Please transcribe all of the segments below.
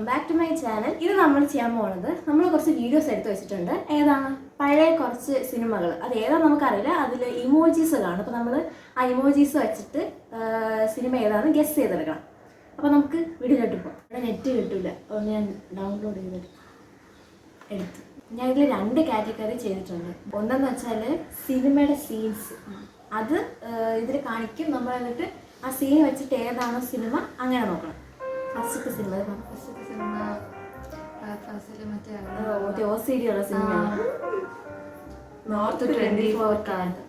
Welcome back to my channel. ഇത് നമ്മൾ ചെയ്യാൻ പോകുന്നത് നമ്മൾ കുറച്ച് വീഡിയോസ് എടുത്ത് വെച്ചിട്ടുണ്ട്. ഏതാണ്? പഴയ കുറച്ച് സിനിമകൾ. അത് ഏതാണെന്ന് നമുക്കറിയില്ല. അതിൽ ഇമോജീസ് കാണും. അപ്പോൾ നമ്മൾ ആ ഇമോജീസ് വെച്ചിട്ട് സിനിമ ഏതാണെന്ന് ഗസ് ചെയ്തെടുക്കണം. അപ്പോൾ നമുക്ക് വീഡിയോയിലോട്ട് പോകാം. ഇവിടെ നെറ്റ് കിട്ടില്ല, അതുകൊണ്ട് ഞാൻ ഡൗൺലോഡ് ചെയ്തെടുത്തു. ഞാൻ ഇതിൽ 2 കാറ്റഗറി ചെയ്തിട്ടുണ്ട്. ഒന്നെന്ന് വെച്ചാൽ സിനിമയുടെ സീൻസ്, അത് ഇതിൽ കാണിക്കും. നമ്മൾ എന്നിട്ട് ആ സീൻ വെച്ചിട്ട് ഏതാണോ സിനിമ അങ്ങനെ നോക്കണം. ഫസ്റ്റത്തെ സിനിമ മറ്റേ OCD ഉള്ള സിനിമയാണ്. നോർത്ത് 24 കാലത്ത്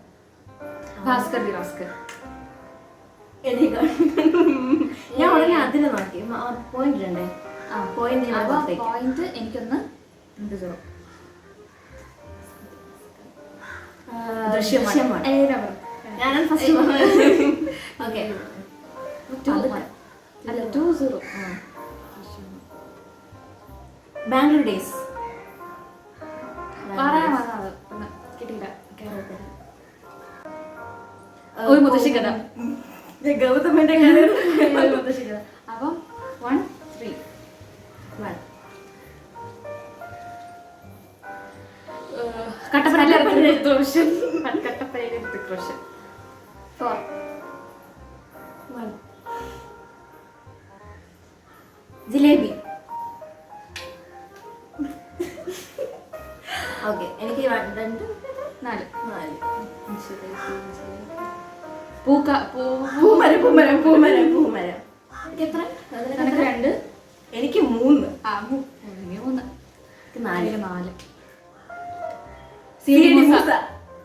ഞാൻ ഉടനെ അതിൽ നോക്കി. പോയിന്റ് ഉണ്ടേ, പോയിന്റ് എനിക്കൊന്ന് ഞാനാണ് ഫസ്റ്റ്. Okay, 2-0 Bangalore days. ഗൗതമന്റെ അപ്പം 1-3 ജിലേബി. ഓക്കെ, എനിക്ക് 2, 4 പൂമരം. എനിക്ക് എത്ര? 2. എനിക്ക് 3. 4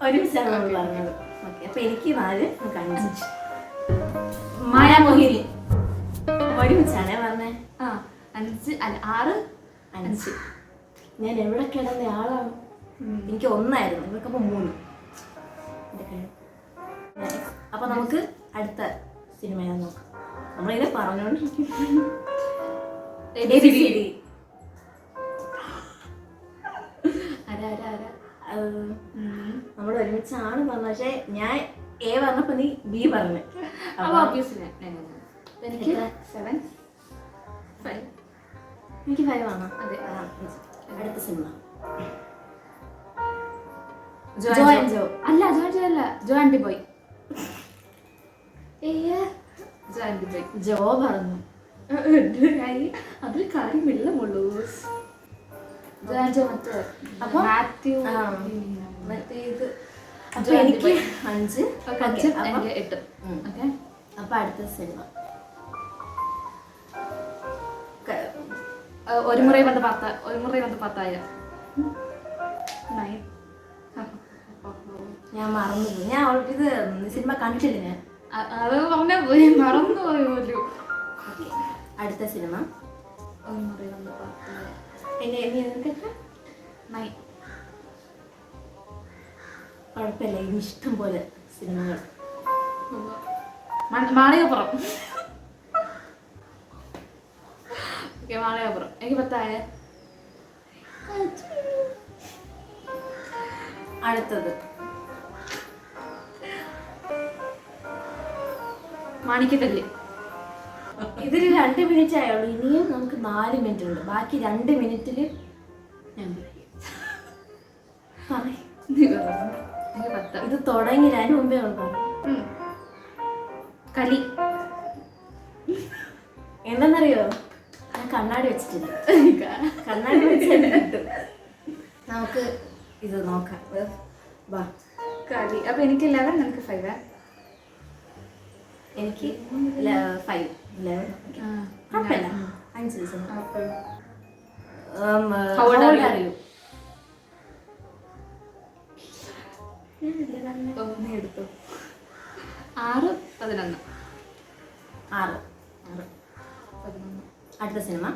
ഒരുമിച്ചാണ് നമ്മൾ പറഞ്ഞത്. ഓക്കെ, അപ്പൊ എനിക്ക് 4, 5. മായാമോഹിനി ഒരുമിച്ചാണേ പറഞ്ഞേ. 6, 5. ഞാൻ എവിടെ കിടന്ന ആളാണ്? എനിക്ക് 1 നിങ്ങൾക്കപ്പോൾ 3. അപ്പൊ നമുക്ക് അടുത്ത സിനിമയാണ് നോക്കാം. നമ്മളിങ്ങനെ പറഞ്ഞോണ്ടിരിക്കും. നമ്മൾ ഒരുമിച്ചാണ് പറഞ്ഞത്. പക്ഷെ ഞാൻ A പറഞ്ഞപ്പോ നീ B പറഞ്ഞു. എനിക്ക് 5 ആണോ? അതെ. അടുത്ത സിനിമ ജോ ആൻഡ് ബോയ്. ജോ പറഞ്ഞു. അതിൽ കാര്യമില്ലമുള്ളൂ. അപ്പൊ എനിക്ക് 5, 8. അപ്പൊ അടുത്ത സിനിമ ഒരു മുறை വന്ന് 10,000. ഞാൻ മറന്നുപോയി. ഞാൻ ഇത് സിനിമ കണ്ടിട്ടില്ല. ഞാൻ അത് പറഞ്ഞാ പോയി, മറന്നു പോയി പോലും. അടുത്ത സിനിമ ഒരു മുறை വന്ന് 9. കുഴപ്പമില്ല, ഇനി ഇഷ്ടം പോലെ സിനിമകൾ. മാളികപ്പുറം. മാളികപ്പുറം എനിക്ക് 10,000. അടുത്തത് മാണിക്കക്കല്ല്. ഇതിൽ 2 മിനിറ്റ് ആയുള്ളൂ. ഇനിയും നമുക്ക് 4 മിനിറ്റ് ഉണ്ട്. ബാക്കി 2 മിനിറ്റിൽ ഞാൻ ഇത് തുടങ്ങി. അതിന് മുമ്പേ പറഞ്ഞു കളി. എന്താണെന്നറിയോ? ഞാൻ കണ്ണാടി വെച്ചിട്ടില്ല. കണ്ണാടി വെച്ചിട്ട് നമുക്ക് ഇത് നോക്കാം. കളി. അപ്പൊ എനിക്ക് 11, നിനക്ക് 5. എനിക്ക് 5, 11. കുഴപ്പമില്ല. 5 അറിയൂ. എടുത്തു. 6, 11. 6. അടുത്ത സിനിമ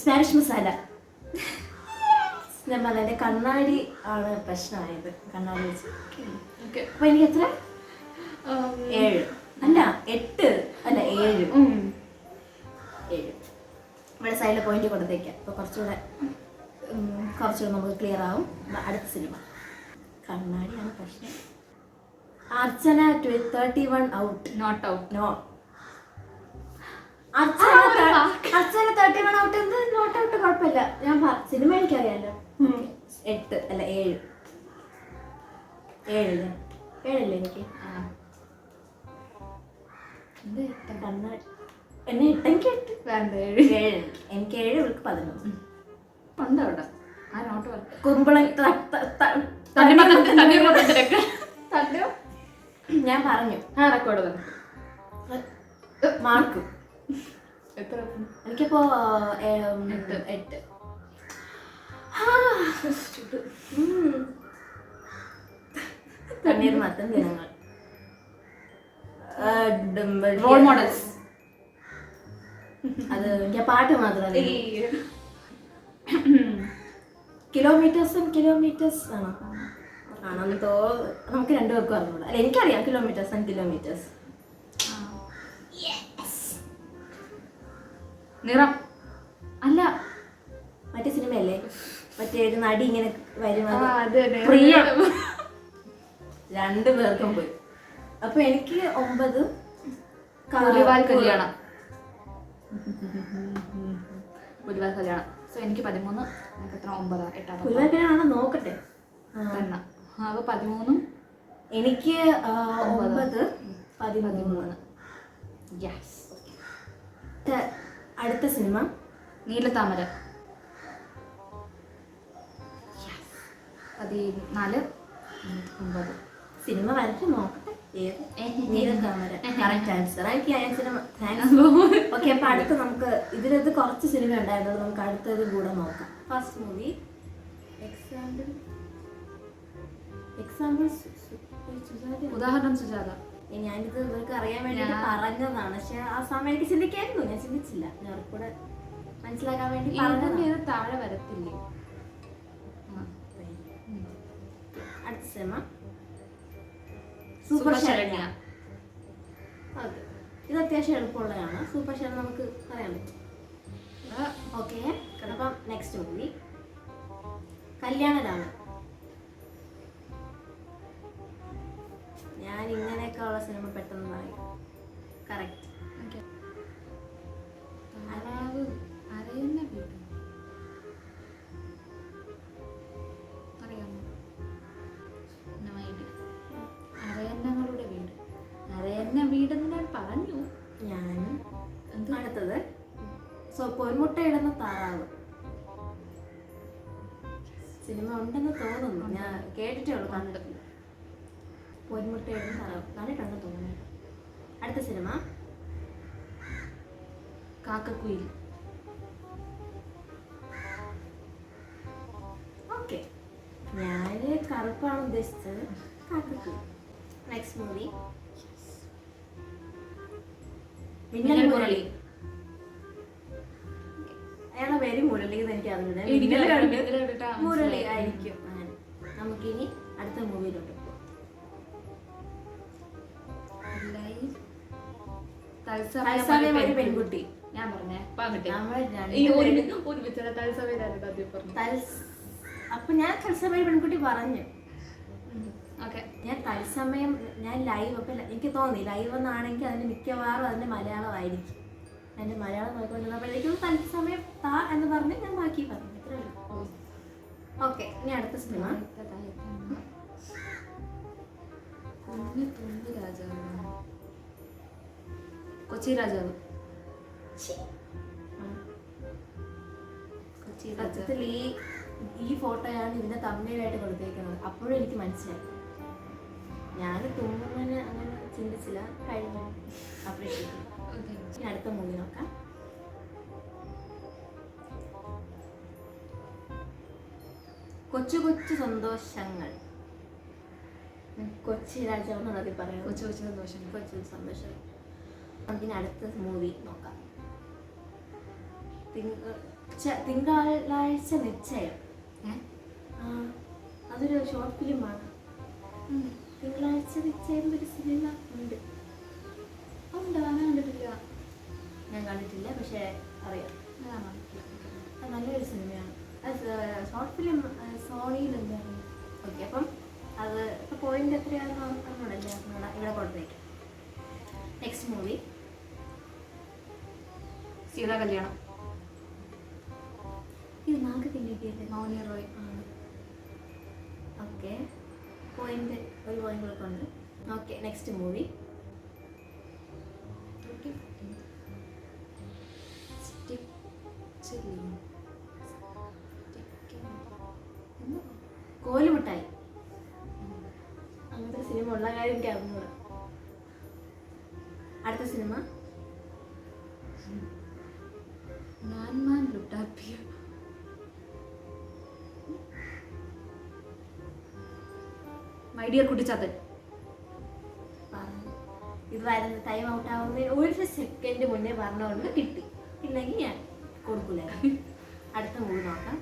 സ്പാനിഷ് മസാല. ഞാൻ പറഞ്ഞ കണ്ണാടി ആണ് പ്രശ്നമായത്. കണ്ണാടി വെച്ച്. അപ്പൊ എനിക്ക് എത്ര? 7 അല്ല 8 അല്ല 7. ഇവിടെ സൈഡിൽ പോയിന്റ് കൊടുത്തേക്കാം. അപ്പൊ കുറച്ചുകൂടെ നമുക്ക് ക്ലിയർ ആവും. അടുത്ത സിനിമ കണ്ണാടിയാണ് പ്രശ്നം. Archana 31 out. Not out. No, Archana അച്ഛനെ 31 ഔട്ട് എന്ത് നോട്ട് ഔട്ട് കുഴപ്പമില്ല. ഞാൻ സിനിമ എനിക്കറിയാലോ. 8 അല്ല 7 7 7 എനിക്ക് കണ്ണ എന്നെ 8 എനിക്ക് 8 വേണ്ട 7 എനിക്ക് 7 ഇവൾക്ക് 11. ഉണ്ട് അവിടെ ആ നോട്ട് കുമ്പളം ഞാൻ പറഞ്ഞു ആ റെക്കോർഡ് തന്നെ മാർക്ക് എത്ര എനിക്കിപ്പോ 8. കണ്ണീർ മത്തം ദിനങ്ങൾ റോൾ മോഡൽസ്. അത് എനിക്ക് പാട്ട് മാത്രമല്ല. കിലോമീറ്റേഴ്സ് ആണോ ആണെന്ന് നമുക്ക് രണ്ടുപേർക്കും അറിഞ്ഞൂടാ. അല്ല എനിക്കറിയാം കിലോമീറ്റേഴ്സ്. നിറം അല്ല മറ്റേ സിനിമയല്ലേ മറ്റേ ഒരു നടി ഇങ്ങനെ വരുന്നത് പ്രിയം. രണ്ടുപേർക്കും പോയി. അപ്പൊ എനിക്ക് 9 പുലിവാൽ കല്യാണം. സോ എനിക്ക് 13. എനിക്ക് എത്ര 9 8 പുലിവാൽ കല്യാണം നോക്കട്ടെ തന്നെ. അപ്പൊ 13 എനിക്ക് 9 13. യെസ്. അടുത്ത സിനിമ നീലത്താമര 14 9. സിനിമ വരച്ച് നോക്കട്ടെ. നീലത്താമര കറക്റ്റ് ആൻസർ. ഓക്കെ, അപ്പൊ അടുത്ത് നമുക്ക് ഇതിലത് കുറച്ച് സിനിമ ഉണ്ടായിരുന്നത് നമുക്ക് അടുത്തത് കൂടെ നോക്കാം. ഫസ്റ്റ് മൂവി എക്സാമ്പിൾ ഉദാഹരണം സുജാത. ഞാനിത് ഇവർക്ക് അറിയാൻ വേണ്ടി പറഞ്ഞതാണ്. പക്ഷെ ആ സമയം എനിക്ക് ചിന്തിക്കായിരുന്നു. ഞാൻ ചിന്തിച്ചില്ല. ഞാൻ കൂടെ മനസ്സിലാക്കാൻ വേണ്ടി പറഞ്ഞത് താഴെ വരത്തില്ലേ. അടുത്ത സിനിമ സൂപ്പർ ശരണ്യ. ഇത് അത്യാവശ്യം എളുപ്പമുള്ളതാണ്. സൂപ്പർ ശരണ്യ നമുക്ക് പറയാൻ പറ്റും. ഓക്കെ, അപ്പം നെക്സ്റ്റ് മൂവി കല്യാണരാമൻ. ഞാൻ ഇങ്ങനെയൊക്കെ ഉള്ള സിനിമ പെട്ടെന്ന് പറയും. കറക്റ്റ്. അരയന്നങ്ങളുടെ വീട്. അരയന്ന വീടെന്ന് ഞാൻ പറഞ്ഞു. ഞാൻ അടുത്തത് പൊന്മുട്ട ഇടുന്ന താറാവ്. സിനിമ ഉണ്ടെന്ന് തോന്നുന്നു. ഞാൻ കേട്ടിട്ടേ ഉള്ളൂ, കണ്ടിട്ടില്ല. പൊന്മുട്ട ഇടുന്ന താറാവ് കണ്ടിട്ടുണ്ടെന്ന് തോന്നുന്നു. അടുത്ത സിനിമ കാക്കക്കുയിൽ. ഓക്കെ, ഞാന് കറുപ്പാണ് ഉദ്ദേശിച്ചത്. കാക്കക്കുയിൽ. Next movie Minnal Murali. അയാളെ പേര് മുരളി എന്ന് എനിക്ക് അറിഞ്ഞില്ല. മുരളി ആയിരിക്കും. അങ്ങനെ നമുക്കിനി അടുത്ത മൂവിയിലോട്ട് പോകാം. തത്സമയം ഒരു പെൺകുട്ടി. ഞാൻ പറഞ്ഞേ അപ്പൊ ഞാൻ തത്സമയം പെൺകുട്ടി പറഞ്ഞു. ഞാൻ തത്സമയം ഞാൻ ലൈവ്. അപ്പൊ എനിക്ക് തോന്നി ലൈവ് എന്നാണെങ്കിൽ അതിന് മിക്കവാറും അതിന്റെ മലയാളമായിരിക്കും. എന്റെ മലയാളം നോക്കിക്കൊണ്ടിരുന്നപ്പോഴേക്കും തത്സമയം താ എന്ന് പറഞ്ഞ് ഞാൻ ബാക്കി പറഞ്ഞു. ഇത്രേ ഉള്ളൂ. ഓക്കെ, ഇനി അടുത്ത സിനിമ കൊച്ചി രാജാവ്. സത്യത്തിൽ ഈ ഫോട്ടോയാണ് ഇതിന്റെ തമിഴിലായിട്ട് കൊടുത്തേക്കുന്നത്. അപ്പോഴും എനിക്ക് മനസ്സിലായി. ഞാൻ തുമ്മുന്നതിന് അങ്ങനെ ചിന്തിച്ചില്ല. കഴിഞ്ഞു. അപ്രീഷിയേറ്റ്. ഇനി അടുത്ത മൂവി നോക്കാം. കൊച്ചു കൊച്ചു സന്തോഷങ്ങൾ. കൊച്ചി രാജാവ് എന്നതിൽ പറയാം. കൊച്ചു കൊച്ചു സന്തോഷം. കൊച്ചു സന്തോഷം. നമുക്കിനി അടുത്ത മൂവി നോക്കാം. തിങ്കളാഴ്ച നിശ്ചയം. അതൊരു ഷോർട്ട് ഫിലിമാണ്. തിങ്കളാഴ്ച നിശ്ചയം ഒരു സിനിമ ഉണ്ട്. ഞാൻ കണ്ടിട്ടില്ല, പക്ഷെ അറിയാം. നല്ലൊരു സിനിമയാണ്. അത് ഷോർട്ട് ഫിലിം സോണിയിൽ എന്താണ്. ഓക്കെ, അപ്പം അത് ഇപ്പൊ പോയിന്റ് എത്രയാണെന്ന് അറിഞ്ഞൂടല്ലേ. ഇവിടെ കൊടുത്തേക്കാം. Next movie Sita Kalyanam. ഇത് നാക്ക് കിട്ടിയിട്ടില്ലേ? മൗനി റോയ്. ഓക്കെ, പോയിന്റ് ഒരു പോയിന്റുകളൊക്കെ ഉണ്ട്. Okay, next movie. കോലുമിട്ടായി. അങ്ങനത്തെ സിനിമ ഉള്ള കാര്യം എനിക്ക് അറിഞ്ഞൂടാ. അടുത്ത സിനിമ നാൻമാൻ ലുട്ടാപ്പിയ. My dear Kuttichathan. പറഞ്ഞു. ഇത് വരുന്ന ടൈം ഔട്ട് ആവുന്നതിന് 1 സെക്കൻഡ് മുന്നേ പറഞ്ഞുകൊണ്ട് കിട്ടി. ഇല്ലെങ്കിൽ ഞാൻ കൊടുക്കൂല. അടുത്ത മൂവി നോക്കാം.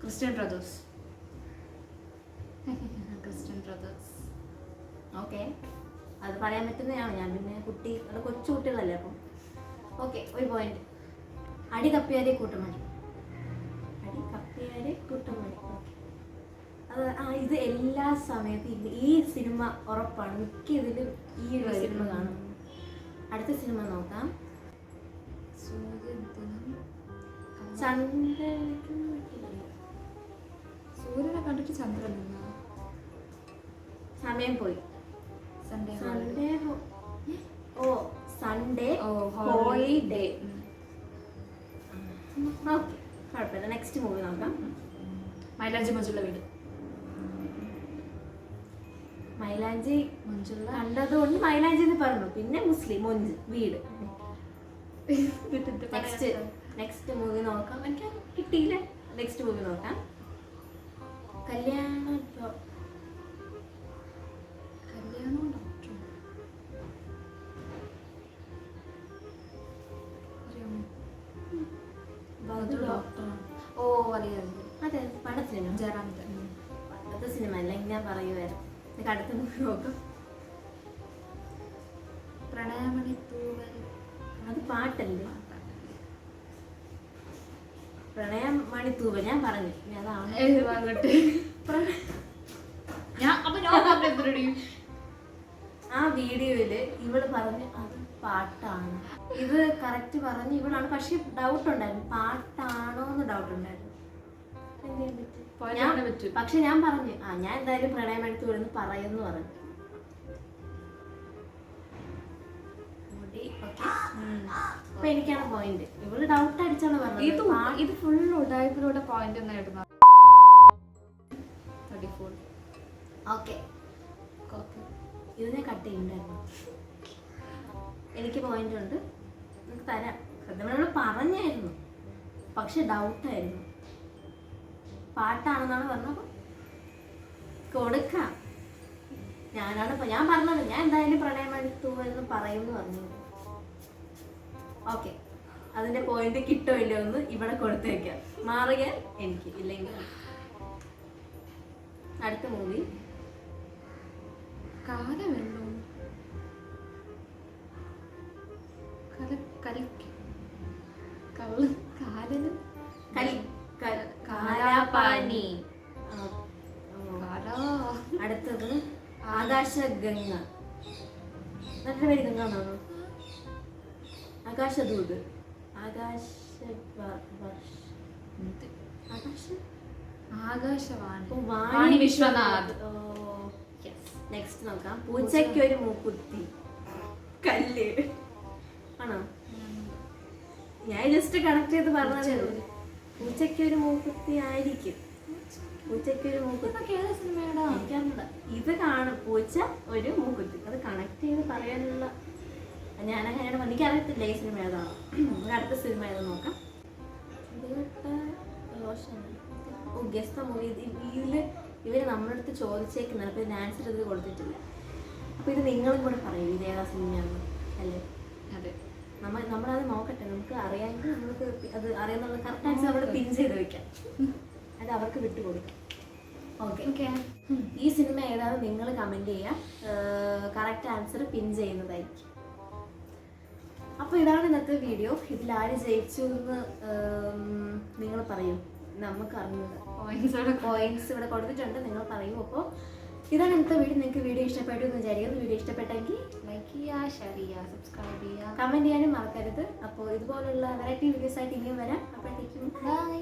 Christian brothers. Christian brothers. Okay, അത് പറയാൻ പറ്റുന്നതാണ്. ഞാൻ പിന്നെ കുട്ടി അത് കൊച്ചു കുട്ടികളല്ലേ അപ്പം. ഓക്കെ, ഒരു പോയിന്റ്. അടി കപ്പിയാരെ കൂട്ടമണി. അടി കപ്പിയാരെ കൂട്ടമണി. ഓക്കെ, അത് ഇത് എല്ലാ സമയത്തും ഈ സിനിമ ഉറപ്പാണ്. മിക്ക ഇതിലും ഈ ഒരു സിനിമ കാണും. അടുത്ത സിനിമ നോക്കാം. സൂര്യനെ കണ്ടിട്ട് ചന്ദ്രൻ നിന്നാ. സമയം പോയി. Sunday Sunday holiday. ഓക്കെ, കുഴപ്പമില്ല. നെക്സ്റ്റ് മൂവി നോക്കാം. മൈലാഞ്ചി മഞ്ജുള്ള വീട്. മൈലാഞ്ചി മഞ്ജുള്ള കണ്ടതുകൊണ്ട് മൈലാഞ്ചി എന്ന് പറഞ്ഞു. പിന്നെ മുസ്ലിം മൊഞ്ച് വീട്. നെക്സ്റ്റ് മൂവി നോക്കാം. എനിക്ക് കിട്ടിയില്ല. നെക്സ്റ്റ് മൂവി നോക്കാം. കല്യാണം ഡോക്ടർ. ഓ അറിയാം. അതെ, പണ്ട സിനിമ. ജയറാമിന്റെ. പണ്ടത്തെ സിനിമ അല്ലെങ്കിൽ ഞാൻ പറയുമായിരുന്നു. എനിക്ക് അടുത്ത മൂവി നോക്കാം. പ്രണയമണി തൂവൽ. അത് പാട്ടല്ലേ? പ്രണയം മണിത്തൂവൽ. ഞാൻ പറഞ്ഞു ആ വീഡിയോയില് ഇവള് പറഞ്ഞു അത് പാട്ടാണ്. ഇത് കറക്റ്റ് പറഞ്ഞു ഇവളാണ്. പക്ഷെ ഡൗട്ട് ഉണ്ടായിരുന്നു, പാട്ടാണോ എന്ന് ഡൗട്ട് ഉണ്ടായിരുന്നു. പക്ഷെ ഞാൻ പറഞ്ഞു ഞാൻ എന്തായാലും പ്രണയം മണിത്തൂവെന്ന് പറയുമെന്ന് പറഞ്ഞു. അപ്പൊ എനിക്കാണ് പോയിന്റ്. ഇവള് ഡൗട്ട് അടിച്ചാണ് പറഞ്ഞത്. ഇത് ഫുൾ ഉടായ്പിലൂടെ പോയിന്റ് നേടുന്ന. ഓക്കെ, ഇതിനെ കട്ട് ചെയ്യണ്ടായിരുന്നു. എനിക്ക് പോയിന്റ് ഉണ്ട്, നമുക്ക് തരാം. സത്യം പറഞ്ഞായിരുന്നു, പക്ഷെ ഡൗട്ടായിരുന്നു. പാട്ടാണെന്നാണ് പറഞ്ഞപ്പോൾ കൊടുക്കാം. ഞാൻ പറഞ്ഞത് ഞാൻ എന്തായാലും പ്രണയമണിത്തൂവെന്ന് പറയുമെന്ന് പറഞ്ഞു. ഓക്കെ, അതിന്റെ പോയിന്റ് കിട്ടോ ഇല്ലയോ എന്ന് ഇവിടെ കൊടുത്തേക്കാം. മാറിയാൽ എനിക്ക്, ഇല്ലെങ്കിൽ അടുത്ത മൂവി. കാലവെള്ളോ കാലാപാനി. അടുത്തത് ആകാശഗംഗ. നല്ല പേര് ഗംഗ എന്നാണോ? ആകാശദൂത്. ആകാശവാണി വിശ്വനാഥ്. നെക്സ്റ്റ് നോക്കാം. പൂച്ചയ്ക്കൊരു മൂക്കുത്തി. കല്ല് ആണോ? ഞാൻ ജസ്റ്റ് കണക്ട് ചെയ്ത് പറഞ്ഞതേ ഉള്ളൂ. പൂച്ചയ്ക്കൊരു മൂക്കുത്തി ആയിരിക്കും. പൂച്ചയ്ക്കൊരു മൂക്കുത്തി എനിക്കറിയില്ല. ഇത് കാണും പൂച്ച ഒരു മൂക്കുത്തി. അത് കണക്ട് ചെയ്ത് പറയാനുള്ള ഞാനങ്ങനെയാണ്. എനിക്കറിയത്തില്ല ഈ സിനിമ ഏതാണ്. അടുത്ത സിനിമ ഏതാ നോക്കാം. Guest movie. ഇതില് ഇവര് നമ്മളടുത്ത് ചോദിച്ചേക്കുന്നത്. അപ്പോൾ ഇതിന് ആൻസർ ഇത് കൊടുത്തിട്ടില്ല. അപ്പോൾ ഇത് നിങ്ങളും കൂടെ പറയും ഇത് ഏതാ സിനിമയാണെന്ന് അല്ലേ? അതെ, നമ്മളത് നോക്കട്ടെ. നമുക്ക് അറിയാമെങ്കിൽ നമുക്ക് അത് അറിയാന്നുള്ള കറക്റ്റ് ആൻസർ അവിടെ പിൻ ചെയ്ത് വെക്കാം. അത് അവർക്ക് വിട്ടുകൊടുക്കാം. ഓക്കെ, ഈ സിനിമ ഏതാണെന്ന് നിങ്ങൾ കമൻറ്റ് ചെയ്യുക. കറക്റ്റ് ആൻസർ പിൻ ചെയ്യുന്നതായിരിക്കും. അപ്പോൾ ഇതാണ് ഇന്നത്തെ വീഡിയോ. ഇതിൽ ആര് ജയിച്ചു എന്ന് നിങ്ങൾ പറയൂ. നമുക്ക് അറിഞ്ഞത് പോയിന്റ്സ് ഇവിടെ കൊടുത്തിട്ടുണ്ട്. നിങ്ങൾ പറയൂ. അപ്പോൾ ഇതാണ് ഇന്നത്തെ വീഡിയോ. നിങ്ങൾക്ക് വീഡിയോ ഇഷ്ടപ്പെട്ടു എന്ന് വിചാരിക്കുന്നു. വീഡിയോ ഇഷ്ടപ്പെട്ടെങ്കിൽ ലൈക്ക് ചെയ്യുക, ഷെയർ ചെയ്യുക, സബ്സ്ക്രൈബ് ചെയ്യുക, കമൻറ്റ് ചെയ്യാനും മറക്കരുത്. അപ്പോൾ ഇതുപോലുള്ള വെറൈറ്റി വീഡിയോസ് ആയിട്ട് ഇനിയും വരാം. അപ്പോഴത്തേക്കും ബൈ.